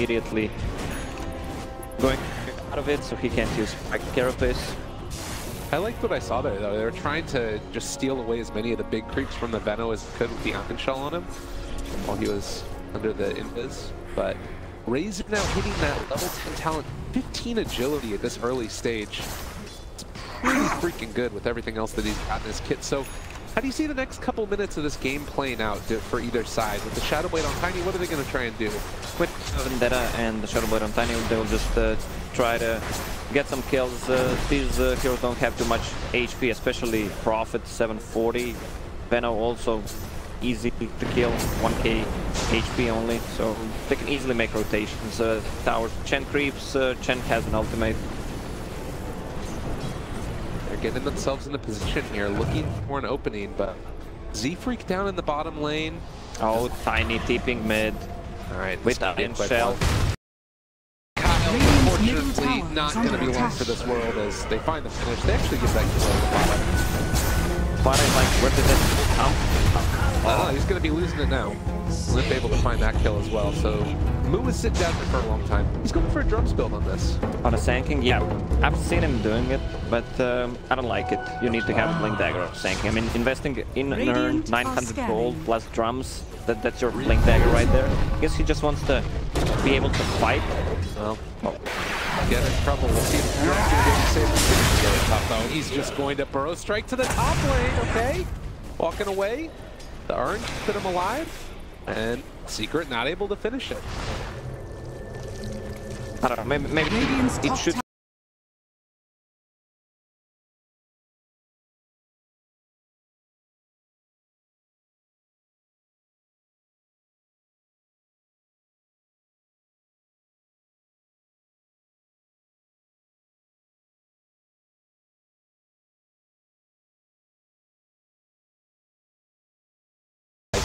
immediately going out of it, so he can't use Carapace. I liked what I saw there, though. They were trying to just steal away as many of the big creeps from the Veno as they could with the Iron Shell on him while he was under the invis. But Razor now hitting that level 10 talent, 15 agility at this early stage. It's pretty freaking good with everything else that he's got in his kit. So how do you see the next couple minutes of this game playing out for either side? With the Shadow Blade on Tiny, what are they going to try and do? With Vendetta and the Shadow Blade on Tiny, they'll just try to get some kills. These heroes don't have too much HP, especially Prophet 740. Veno also easy to kill, 1k HP only, so they can easily make rotations. Towers, Chen creeps, Chen has an ultimate. They're getting themselves in a position here, looking for an opening, but Z-Freak down in the bottom lane. Oh, Tiny tipping mid. All right, with Iron Shell. Kyle, unfortunately, not going to be long for this world as they find the finish. They actually get that kill on the bottom. But I'm like, where did it come? Oh, he's going to be losing it now. Limp able to find that kill as well. So Moo was sitting down there for a long time. He's going for a drums build on this. On a Sanking? Yeah, I've seen him doing it, but I don't like it. You need to have a Blink Dagger of Sanking. I mean, investing in an earn 900 gold plus drums, that's your Blink Dagger right there. I guess he just wants to be able to fight. Well, get in trouble. We'll see if you're actually going to save the top though. He's just going to burrow strike to the top lane, okay? Walking away. The Urn put him alive, and Secret not able to finish it. I don't know, maybe it should.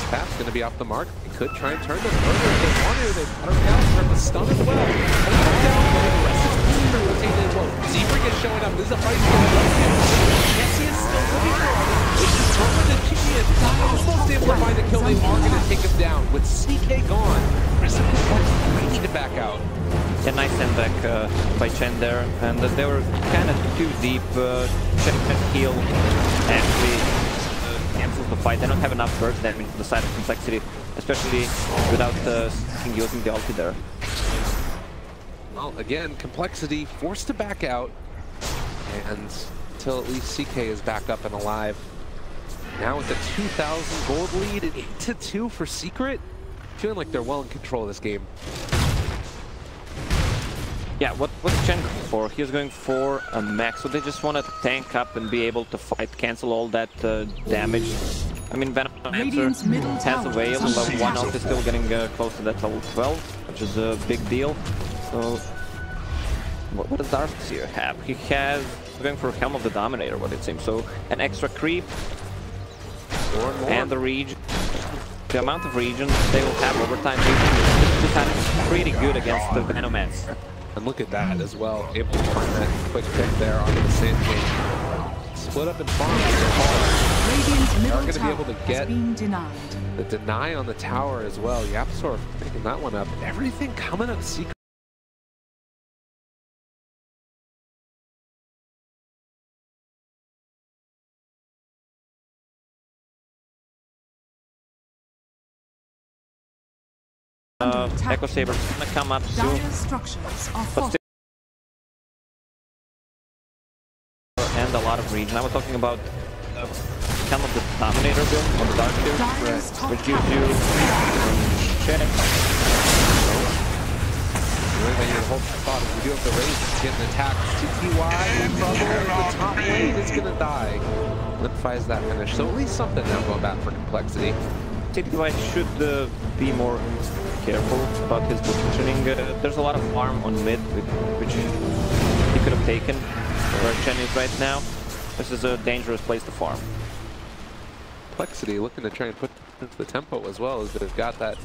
Path's going to be off the mark. They could try and turn this further if they want to. They've got him down from the stun as well. And he's down, but the rest of his team are rotating as well. Z-Freak is showing up. This is a fight for the Jesse is still looking for him. It's just throwing the chicken. Almost able to find the kill. They are going to take him down. With CK gone, Precipice might need to back out. Yeah, nice sendback by Chen there. And they were kind of too deep. Chen can heal actually. Cancels the fight. They don't have enough burst damage to the side of Complexity, especially without using the ulti there. Well, again, Complexity forced to back out, and until at least CK is back up and alive. Now with the 2,000 gold lead, an 8-2 for Secret, feeling like they're well in control of this game. Yeah, what's Chen going for? He's going for a max, so they just want to tank up and be able to fight, cancel all that damage. I mean, Venom has a wave, level 1 ult is still getting close to that level 12, which is a big deal. So, what does Darth here have? He has, going for Helm of the Dominator, what it seems. So, an extra creep, and the region. The amount of regions they will have over time, this time is pretty good against the Venomans. And look at that as well, able to find that quick pick there onto the Sand King. Split up in farm they are going to be able to get the deny on the tower as well. Yapsor picking that one up. Everything coming up Secret. Echo Saber's gonna come up soon, but still, and a lot of region. I was talking about kind of the Dominator build on the Dark tier, which gives you check. Really, you hold that thought as we do have the raise, it's getting attacked. TTY in trouble, the top lane is gonna die. Limpifies that finish, so at least something now going back for Complexity. TTY should be more careful about his positioning. There's a lot of farm on mid, which he could have taken where Chen is right now. This is a dangerous place to farm. Complexity looking to try and put into the tempo as well, as they've got that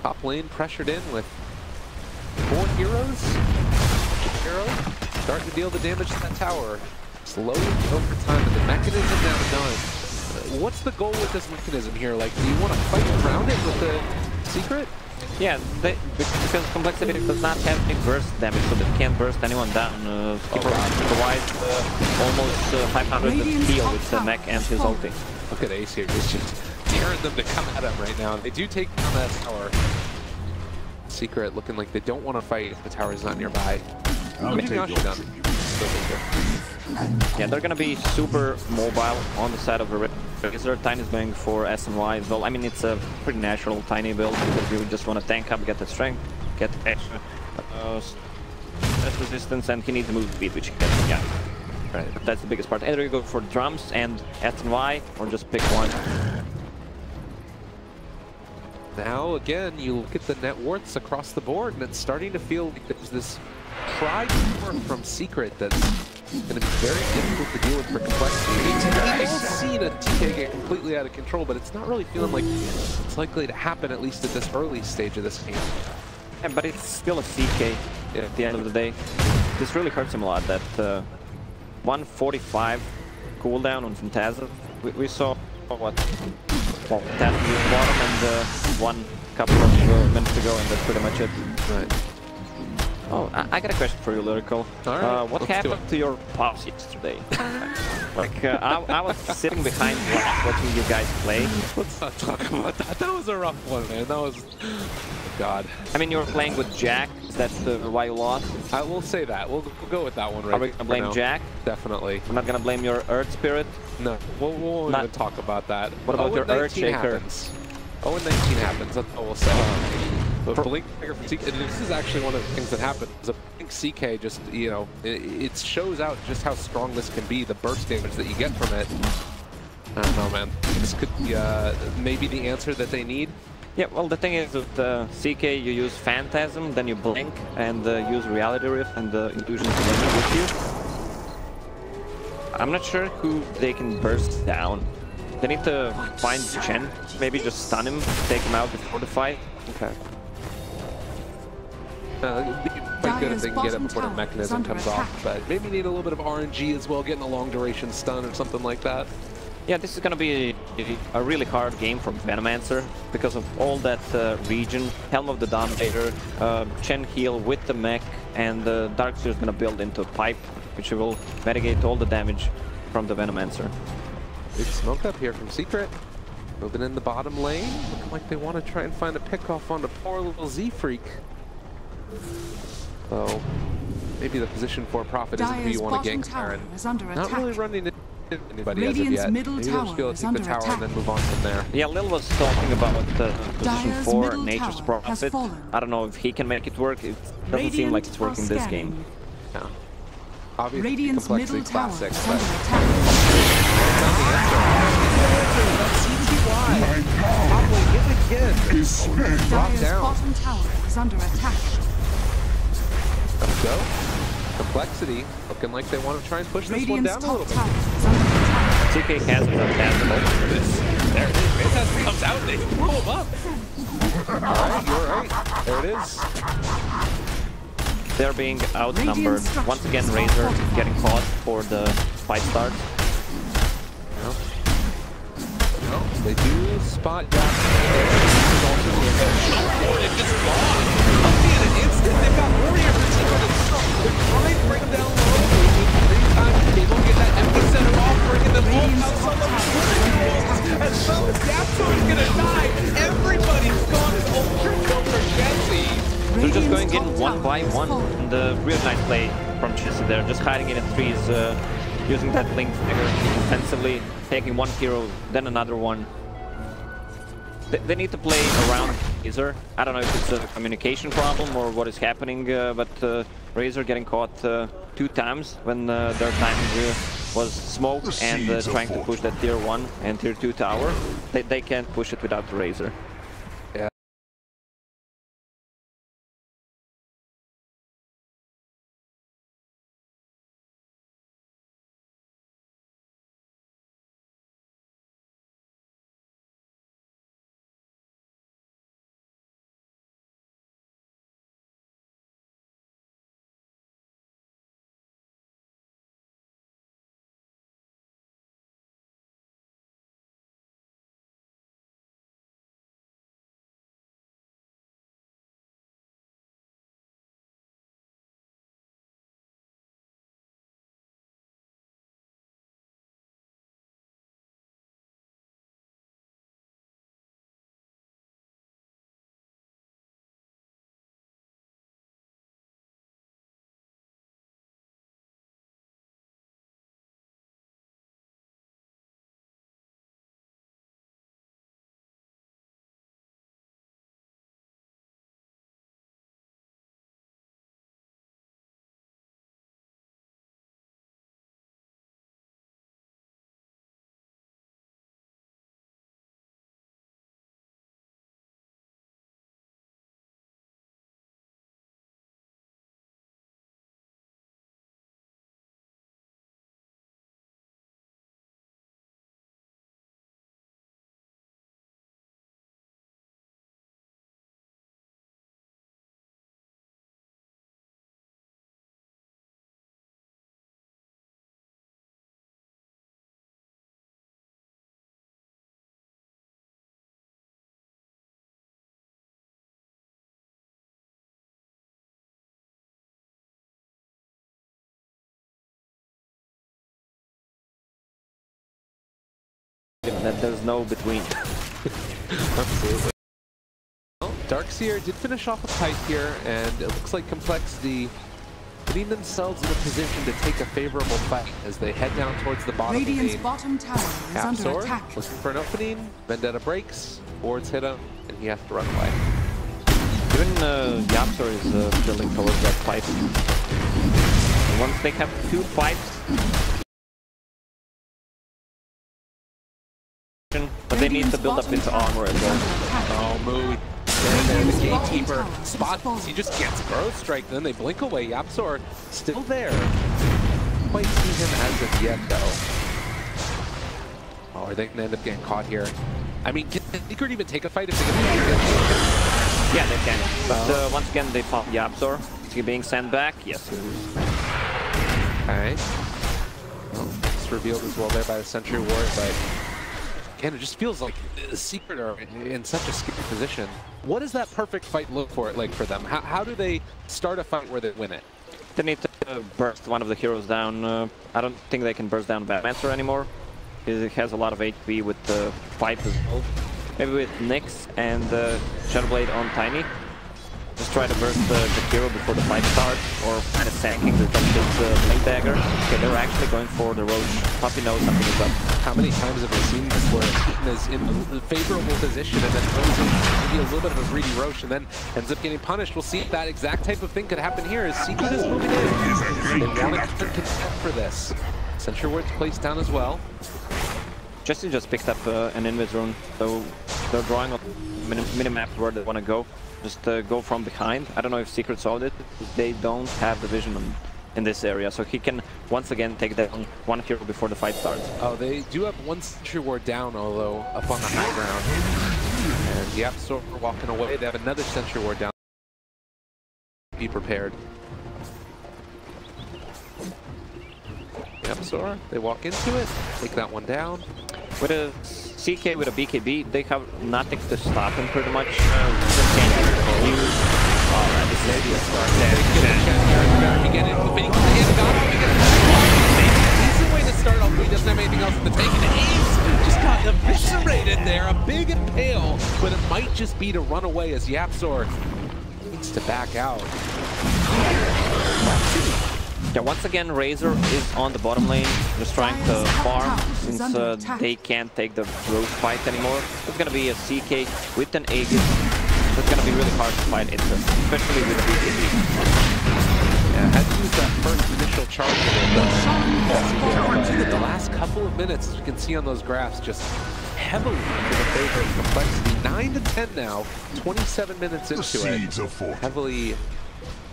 top lane pressured in with 4 heroes. Hero starting to deal the damage to that tower. Slowly over time, but the mechanism now done. What's the goal with this mechanism here? Like, do you want to fight around it with the Secret? Yeah, because complexity does not have any burst damage, so they can't burst anyone down. Provides almost 500 heal with the mech and his ulti. Look at Ace here, he's just daring them to come at him right now. They do take down that tower. Secret looking like they don't want to fight if the tower's not nearby. Yeah, they're gonna be super mobile on the side of the Razor. Tiny's going for S and Y as well. I mean, it's a pretty natural Tiny build because you just want to tank up, get the strength, get extra stress resistance, and he needs move speed, which he gets. Yeah, right. That's the biggest part. Either you go for drums and S and Y, or just pick one. Now, again, you look at the net worths across the board, and it's starting to feel like there's this pride from Secret that's going to be very difficult to deal with for complexity. We've seen a TK get completely out of control, but it's not really feeling like it's likely to happen, at least at this early stage of this game. Yeah, but it's still a CK at the end of the day. This really hurts him a lot, that 145 cooldown on Phantasm. We saw, what, Phantasm was bottom and one couple of minutes ago, and that's pretty much it. Right. Oh, I got a question for you, Lyrical. All right, what happened to your pause yesterday? Like, I was sitting behind watching you guys play. Let's not talk about that. That was a rough one, man. That was... Oh, God. I mean, you were playing with Jack. Is that why you lost? I will say that. We'll go with that one right now. Are we going to blame Jack? Definitely. I'm not going to blame your Earth Spirit? No. We won't even talk about that. What about your Earth Shaker? 0-19 happens. That's all we'll say. But Blink Trigger from CK, this is actually one of the things that happened. A Blink CK just, you know, it shows out just how strong this can be, the burst damage that you get from it. I don't know, man. This could be maybe the answer that they need. Yeah, well, the thing is with CK, you use Phantasm, then you Blink, and use Reality Rift and the Illusion with you. I'm not sure who they can burst down. They need to find Chen, maybe just stun him, take him out before the fight. Okay. It'd be quite good if they can get it before the mechanism comes off, but maybe need a little bit of RNG as well, getting a long duration stun or something like that. Yeah, this is going to be a really hard game for Venomancer because of all that region, Helm of the Dominator, Chen heal with the mech, and Darkseer is going to build into a pipe, which will mitigate all the damage from the Venomancer. Big smoke up here from Secret. Moving in the bottom lane, looking like they want to try and find a pickoff on the poor little Z-Freak. So maybe the position for Prophet isn't who you want to gank there, and not really running into anybody as of yet. Maybe they'll just be able to take the tower and then move on from there. Yeah, Lil was talking about position 4, Nature's Prophet. I don't know if he can make it work. It doesn't seem like it's working this game. Yeah. Obviously, complexity classic, but... Drop down. Bottom tower is under attack. Let's go. Complexity looking like they want to try and push this one down a little bit. TK has a There it is. Phantasm comes out and they throw him up. Alright, you're right. There it is. They're being outnumbered. Once again, Razor getting caught for the fight start. They do spot Jack. It's just gone. I'll see in an instant. They've got Warrior for Secret and Strong. They're trying to bring them down low. 3 times they don't get that epicenter off, bringing them both out. Some of them as well as Yapso is going to die. Everybody's gone as Ultra Kill for Jesse. They're just going in one by one. And the real nice play from Jesse there, just hiding in the trees. Using that Blink Trigger defensively, taking one hero, then another one. They need to play around Razor. I don't know if it's a communication problem or what is happening, but Razor getting caught 2 times when their timing was smoke and trying to push that tier 1 and tier 2 tower. They can't push it without the Razor. that there's no between. Absolutely. Well, Darkseer did finish off a fight here, and it looks like Complexity putting themselves in a position to take a favorable fight as they head down towards the bottom Radiant's lane. bottom tower is under Capsor attack. looking for an opening. Vendetta breaks. Wards hit him, and he has to run away. Even Yapsor is building towards that pipe. And once they have 2 pipes, but they need to build up into armor as well. Oh, Moo. There, the gatekeeper spots. He just gets growth strike. Then they blink away. Yapsor still there. Quite see him as of yet, though. Oh, are they going to end up getting caught here? I mean, can Secret even take a fight if they get Yeah, they can. But once again, they fought Yapsor. Is he being sent back? Yes. Alright. Well, it's revealed as well there by the Sentry Ward, but again, it just feels like the Secret are in such a scary position. What does that perfect fight look like for them? How do they start a fight where they win it? They need to burst one of the heroes down. I don't think they can burst down Batmancer anymore. He has a lot of HP with the pipe as well. Maybe with Nyx and Shadowblade on Tiny. Just try to burst the hero before the fight starts, or kind of sacking the Blink Dagger. Okay, they're actually going for the Roach. Puppy knows something is up. How many times have we seen this where Keaton is in a favorable position and then goes in maybe a little bit of a greedy Roach and then ends up getting punished? We'll see if that exact type of thing could happen here as Secret is moving in. They want to contend for this. Sentry Ward's placed down as well. Justin just picked up an Invis rune, so they're drawing a minimap where they want to go. Just go from behind. I don't know if Secret saw it. They don't have the vision in this area, so he can once again take down one hero before the fight starts. Oh, they do have one Sentry Ward down, although up on the high ground. And Yapsor walking away. They have another Sentry Ward down. Be prepared. Yapsor, they walk into it, take that one down. With a CK with a BKB, they have nothing to stop him pretty much. Just can't use. Alright, this may be a start. Get it, but he got decent way to start off, but he doesn't have anything else in the tank. And Ace just got eviscerated there, a big impale, but it might just be to run away as Yapsor needs to back out. Yeah, once again, Razor is on the bottom lane, just trying to farm, since they can't take the Roach fight anymore. It's gonna be a CK with an Aegis. It's gonna be really hard to fight it, especially with a BKB. Yeah, had to use that first initial charge but the last couple of minutes, as you can see on those graphs, just heavily in the favor of Complexity. 9 to 10 now, 27 minutes into it. Heavily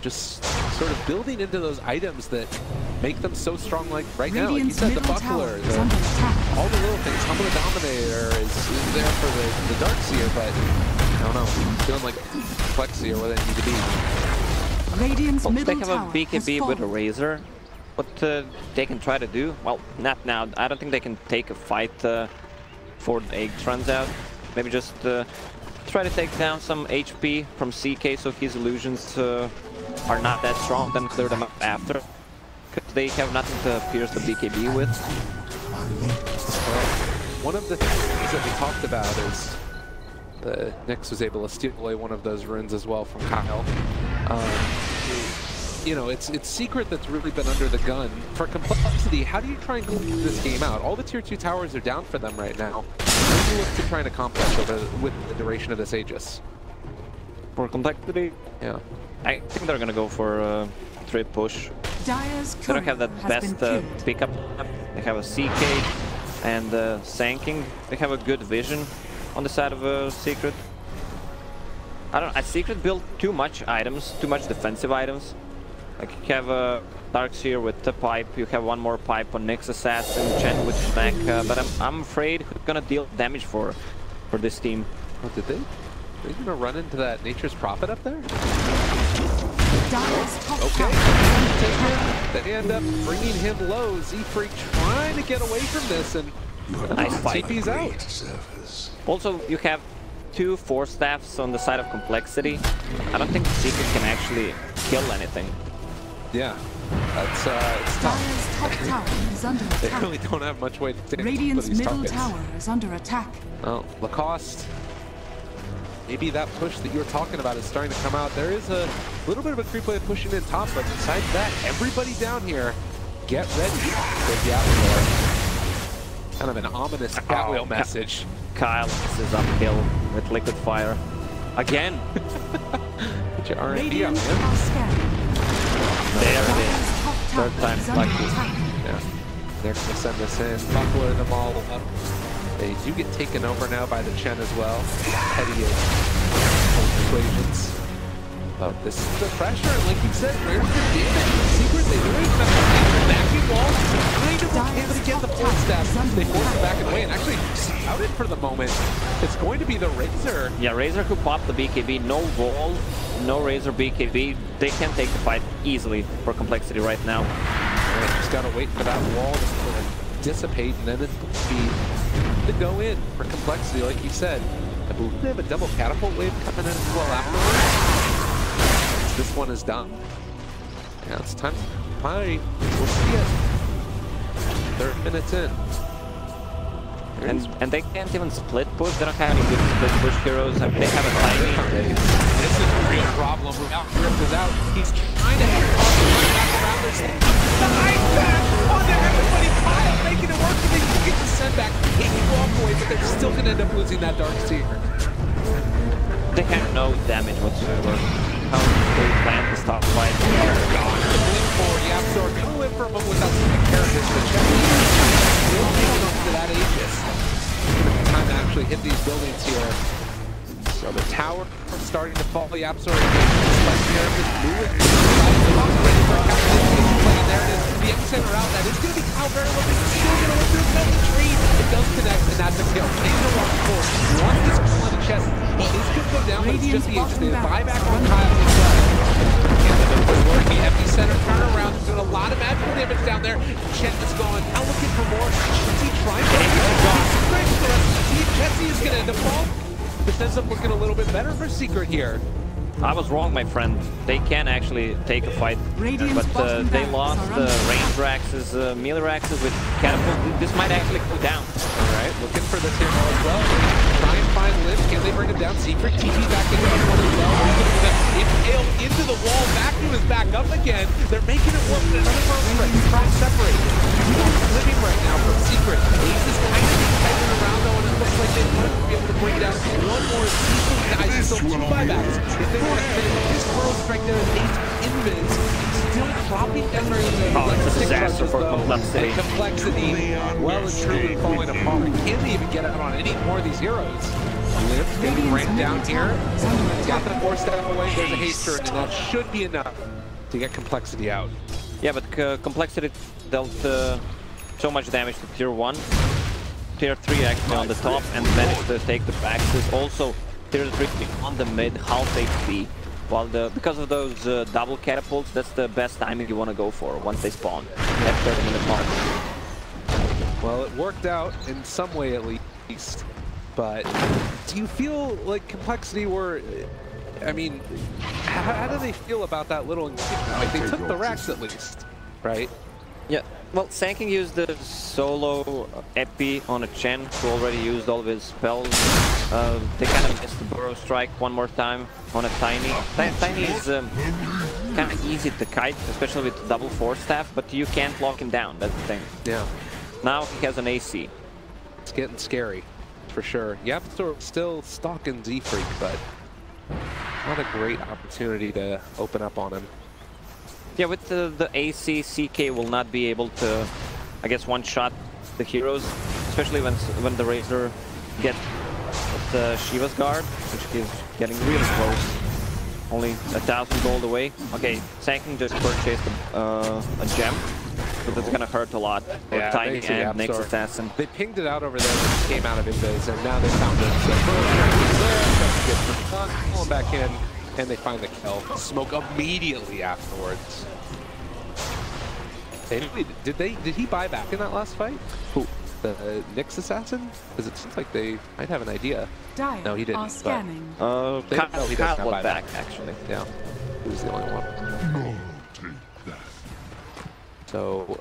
just sort of building into those items that make them so strong, like right now, like you said, the Buckler, all the little things. Humble the Dominator is there for the Darkseer, but I don't know, feeling like Complexity or where they need to be. Radiant's Well, middle they have a BKB with a Razor. What they can try to do, well, not now. I don't think they can take a fight before the Egg runs out. Maybe just try to take down some HP from CK so his illusions are not that strong, then clear them up after. Because they have nothing to pierce the BKB with. Well, one of the things that we talked about is Nyx was able to steal away one of those runes as well from Kyle. You know, it's Secret that's really been under the gun. For Complexity, how do you try and clear this game out? All the tier 2 towers are down for them right now. How do you look to try and accomplish with the duration of this Aegis? For Complexity, yeah, I think they're gonna go for a 3 push. They don't have that best pickup. They have a CK and Sanking. They have a good vision on the side of Secret. I don't know, Secret built too much items, too much defensive items. Like you have a Darkseer with the pipe, you have one more pipe on Nyx Assassin, Chen with Smack, but I'm afraid who's gonna deal damage for this team. Oh, did they? Are they gonna run into that Nature's Prophet up there? Okay. They end up bringing him low. Z-Freak trying to get away from this, and nice fight. TP's out. Also, you have 2 Force Staffs on the side of Complexity. I don't think Secret can actually kill anything. Yeah. That's it's tough. Dire's top tower is under They attack. really don't have much way to take Radiant's these middle targets. tower is under attack. Well, Lacoste, maybe that push that you were talking about is starting to come out. There is a little bit of a creep wave pushing in top, but besides that, everybody down here, get ready for the Avatar. Kind of an ominous Catwheel message. Kyle is uphill with liquid fire. Again. Put your R&D up, Radiant man. are scanning. There it Dire's is. top Third tower time's is under lucky. attack. Yeah. They're going to send us in, buckler them all up. They do get taken over now by the Chen as well. Petty equations. But this is the pressure, and like you said, where's the damage? Secret, they do it. Backing walls, kind of able to get the full step. They force it back and away, and actually outed for the moment. It's going to be the Razor. Yeah, Razor who popped the BKB, no wall, no Razor BKB. They can take the fight easily for Complexity right now. Right, just gotta wait for that wall to dissipate, and then it's going to be to go in for Complexity, like you said. I believe they have a double catapult wave coming in as well afterwards. This one is done. Yeah, it's time to play. We'll see it. 30 minutes in. And they can't even split push. They don't have any good split push heroes. I mean, they have a tiny. This is a real problem. Without Griff is out. He's trying to hit off the run back around this. Behind that! Onto everybody. Kyle making it work, and they can get the send back. He can go off away, but they're still going to end up losing that Dark Seer. They have no damage whatsoever. How they plan to stop fight? The blink for Yapsor. Go in for a moment without some characters. The Chinese still holding on to that Aegis. Time to actually hit these buildings here. So the tower starting to fall. Yapsor ready for a couple. There it is. The epicenter out. That is going to be Kyle very low. He's still going to look through the tree. It does connect, and that's a kill. Taking a walk forward. Once this kill on the chest, he is going to go down, but it's just the Aegis. They buy back on Kyle as well. And then it's working. Epicenter turnaround. Doing a lot of magical damage down there. Chet is going. Now looking for more. Is he trying to get the shot? Great for us. Jesse is going to end up falling. This ends up looking a little bit better for Secret here. I was wrong, my friend. They can actually take a fight, but they lost range Raxes, melee Raxes with catapult. This might actually go down. All right, looking for this hero as well. Try and find Liv. Can they bring him down? Secret TP back into the one as well. Impaled into the wall. Vacuum is back up again. They're making it work with another burst strike. Try to separate. Living right now from Secret. Ace is kind of tightened around though, and it looks like they might be able to bring down one more season. Guys, still 2 buybacks. If they want to finish this burst strike there, Ace invis still dropping down there. Oh, it's a disaster for Complexity. And Complexity, well and truly falling apart. Can they even get out on any more of these heroes? Liv getting ramped down here. Got the force down away. There's a haste turret, and that should be enough to get Complexity out. Yeah, but Complexity dealt so much damage to tier 1. Tier 3 actually on the top and managed to take the Raxes. Also, tier 3 on the mid, half HP. While because of those double catapults, that's the best timing you want to go for once they spawn. At 30-minute mark. Well, it worked out in some way at least. But do you feel like Complexity were... I mean, how do they feel about that little engagement? Like, they took the Rax at least, right? Yeah, well, Sanking used the solo Epi on a Chen who already used all of his spells. They kind of missed the Burrow Strike one more time on a Tiny. Tiny is kind of easy to kite, especially with double force staff, but you can't lock him down, that's the thing. Yeah. Now he has an AC. It's getting scary, for sure. Yapsor still stalking Z-Freak, but not a great opportunity to open up on him. Yeah, with the AC, CK will not be able to, I guess, one-shot the heroes, especially when the Razor gets the Shiva's Guard, which is getting really close. Only 1,000 gold away. Okay, Sanking just purchased a gem, so that's gonna hurt a lot for Tiny and Nyx Assassin. They pinged it out over there when it came out of Invis, and now they found it. So pull him back in, and they find the kill. Smoke immediately afterwards. Did he buy back in that last fight? Who? The Nyx Assassin? Because it seems like they might have an idea. No, he didn't. Scanning. No, he doesn't Kyle buy back, back, actually. Yeah, he was the only one. So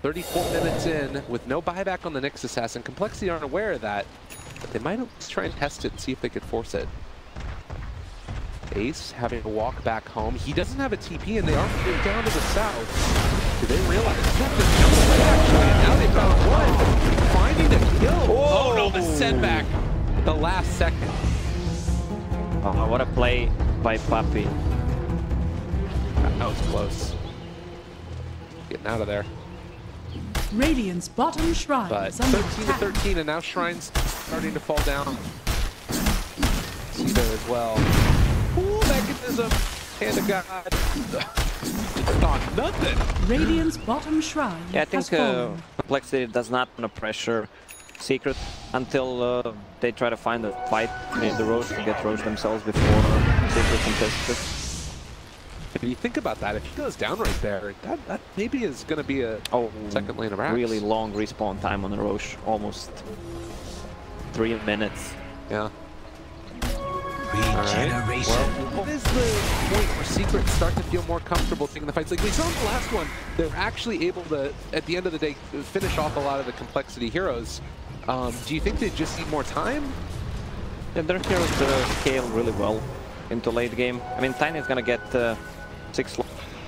34 minutes in with no buyback on the Nyx Assassin. Complexity aren't aware of that, but they might at least try and test it and see if they could force it. Ace having to walk back home. He doesn't have a TP and they are moving down to the south. Do they realize that just jump away actually? And now they found one. Finding a kill. Oh no, the setback at the last second. Oh, what a play by Puppy. That was close. Getting out of there. Radiant's bottom shrine But is under 13 to attack. 13, and now Shrine's starting to fall down. See there as well. Ooh, mechanism. Hand of God. Thought nothing. Radiant's bottom shrine Yeah, I has think fallen. Complexity does not want to pressure Secret until they try to find a fight in the Roche to get Roche themselves before Secret can test it. If you think about that, if he goes down right there, that maybe is going to be a second lane of Rax. Really long respawn time on the Roche, almost 3 minutes. Yeah. Regeneration. Well, what is the point where Secret start to feel more comfortable taking the fights? Like we saw in the last one, they're actually able to, at the end of the day, finish off a lot of the Complexity heroes. Do you think they just need more time? Yeah, their heroes scale really well into late game. I mean, Tiny's gonna get 6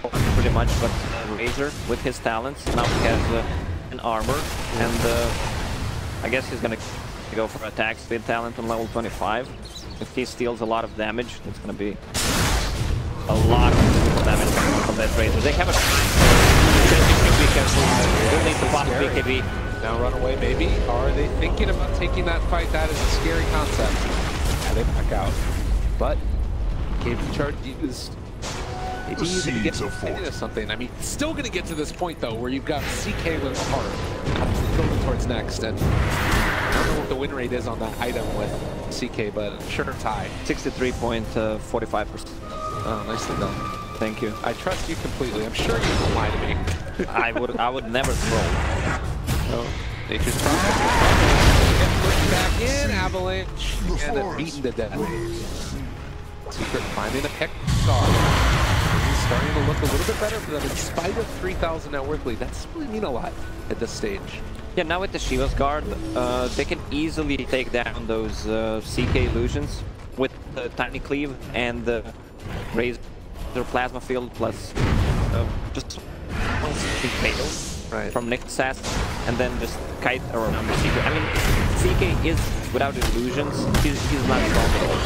pretty much, but Razor with his talents now he has an armor, and I guess he's gonna go for attack speed talent on level 25. If he steals a lot of damage, it's gonna be a lot of damage from that Razor. They have a be careful. We'll need to pop BKB. Now run away, maybe. Are they thinking about taking that fight? That is a scary concept. Yeah, they back out. But KB charge used. Maybe easy to get into something. I mean, still going to get to this point though, where you've got CK with a heart, obviously building towards next, and I don't know what the win rate is on that item with CK, but I'm sure it's high. 63.45%. Oh, nicely done. Thank you. I trust you completely. I'm sure you won't lie to me. I would never throw. Oh, Nature's Prophet. Get pushed back in, Avalanche, and then beaten to death. Secret finding a pick star. Starting to look a little bit better for them in spite of 3,000 net worth lead. That's really mean a lot at this stage. Yeah, now with the Shiva's Guard, they can easily take down those CK illusions with the Tiny Cleave and the Razor Plasma Field plus just fatal from Nyx Assassin and then just kite around the CK. I mean, CK is, without illusions, he's not strong at all.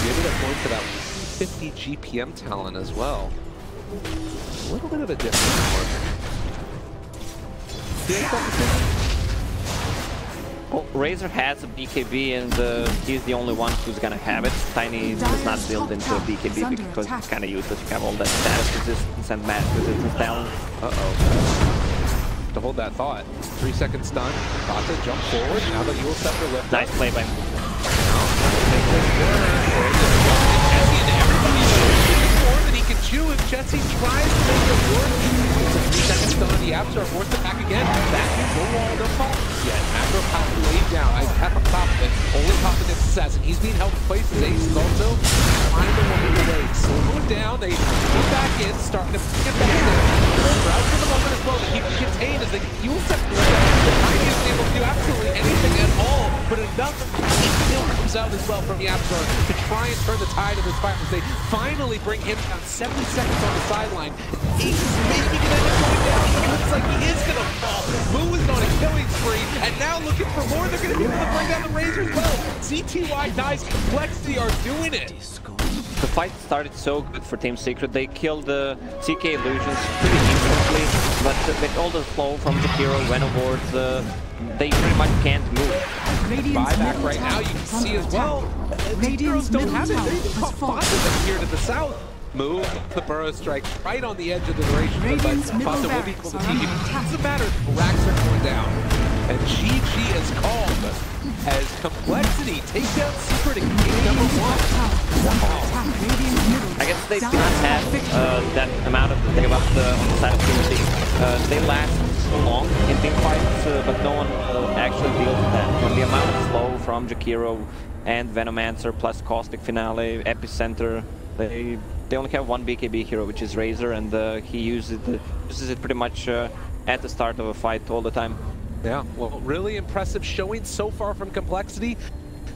You ended up going for that 50 GPM talent as well. A little bit of a difference for Well, Razor has a BKB and he's the only one who's gonna have it. Tiny does not build into a BKB because it's kind of useless. You have all that status resistance and mass resistance talent. To hold that thought. 3 second stun. DOTA jump forward. Now the Yule Scepter lift. Nice play by If Jesse tries to make it work, it's a 3 second stun on the Absol, force it back again. Back in, no wall, no fault yet. Macro power laid down. I have on top of it. Only top of this assassin. He's being held in place. His ace is also trying to move away. Slowing down. They pull back in, starting to get back there. Route for the moment as well to keep it contained as they Yule Scepter. The Tiny isn't able to do absolutely anything at all, but enough still comes out as well from the Absol to try and turn the tide of this fight as they finally bring him down 70 seconds on the sideline. Ace is maybe going to end up going down. He looks like he is going to fall. Moo is on a killing spree, and now looking for more. They're going to be able to bring down the Razor as well. CTY dies. Complexity are doing it. The fight started so good for Team Secret. They killed the CK illusions pretty instantly, but with all the flow from the hero, Venowards, they pretty much can't move. Buyback right now, you can see as well. Heroes don't have it. They even caught Fata here to the south. Move the Burrow Strike right on the edge of the duration, but Fata will be equal to TP. It doesn't matter, racks are going down. And GG is called as Complexity take down Secret in game number 1. I guess they do not have that amount of thing about on the side of Team Secret. They last so long in team fights, but no one actually deals with that. When the amount of flow from Jakiro and Venomancer plus Caustic Finale, Epicenter, they they only have one BKB hero, which is Razor, and he uses it pretty much at the start of a fight all the time. Yeah, well, really impressive showing so far from Complexity.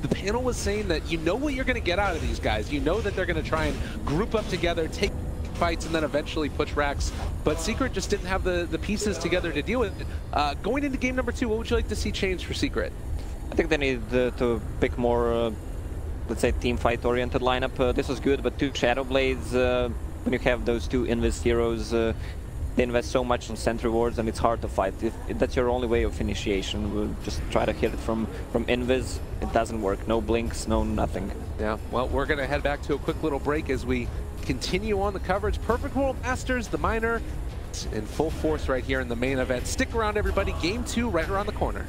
The panel was saying that you know what you're going to get out of these guys. You know that they're going to try and group up together, take fights, and then eventually push racks. But Secret just didn't have the pieces together to deal with it. Going into game number 2, what would you like to see change for Secret? I think they need to pick more, let's say, team fight oriented lineup. This was good, but 2 Shadow Blades, when you have those 2 Invis heroes, they invest so much on sentry wards, and it's hard to fight. If that's your only way of initiation, we'll just try to hit it from Invis. It doesn't work. No blinks, no nothing. Yeah, well, we're going to head back to a quick little break as we continue on the coverage. Perfect World Masters, the minor, in full force right here in the main event. Stick around, everybody. Game 2 right around the corner.